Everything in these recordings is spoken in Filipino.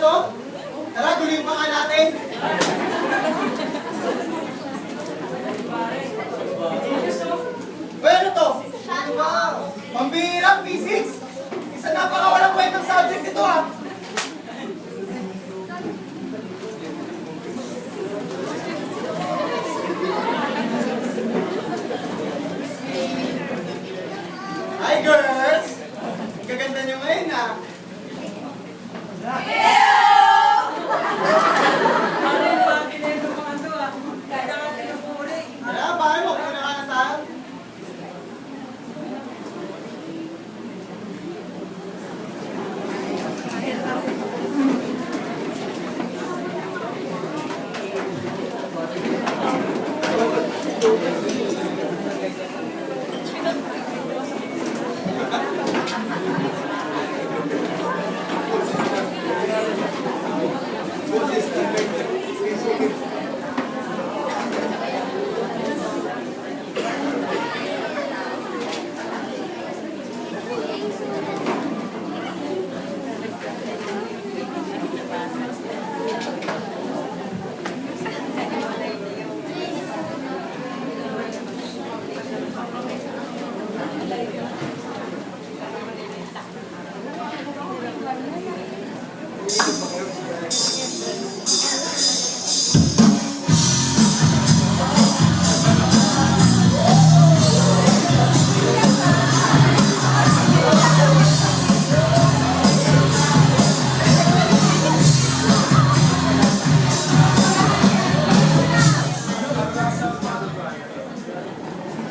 to? Tara, guloy pa nga natin. Uy, ano to? Pambihirang physics! Isa napakawalang kwentang subject ito ah! Hi girls! Ang gaganda nyo ngayon ah! Wala, bakit mo? Pinakanataan?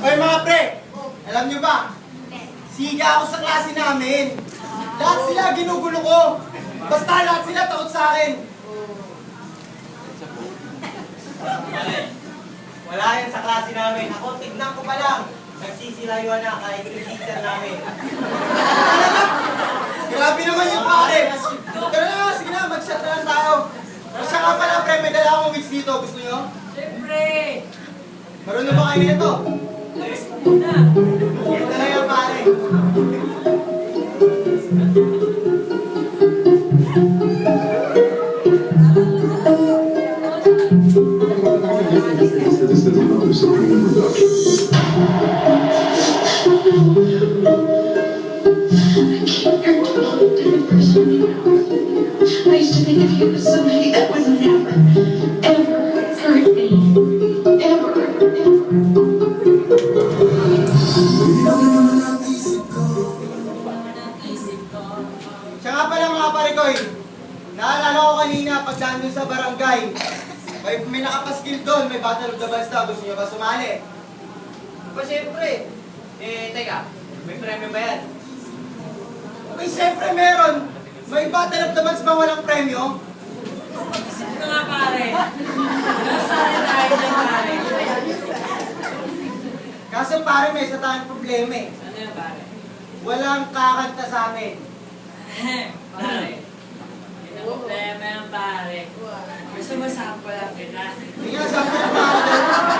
Oy mga pre, alam nyo ba? Siga ako sa klase namin. Lahat sila ginugulo ko. Basta lahat sila takot sa akin. Wala yan sa klase namin. Ako, tignan ko pa lang. Nagsisilayuan na kahit yung teacher namin. Grabe naman yung pare. Tara na, sige na, mag-shot na lang tayo. Siya nga pala pre, may dala akong wits dito. Gusto nyo? Siyempre! Marunong ba kayo nito? Ayos mo muna! Ito na yan pare. This is another Supreme production. I used to think if you was somebody that would never, ever hurt me. Ever, Siya nga pala mga pare ko eh. Naalala ko kanina pag nandun sa barangay. May nakapaskil doon, may Battle of the Bands na. Gusto nyo ba sumali? Pa siyempre. Teka. May premyo ba yan? Okay, siyempre meron. May Battle of the Bands ba walang premyo? Isip ka nga pare! Nasali tayo dyan pare! Kaso pare, may isa tayong problema eh. Ano yan pare? Walang kakanta sa amin. Pare! Hindi na problema yan pare. Gusto mo sample lang kita? Hindi nga, sabi na pare.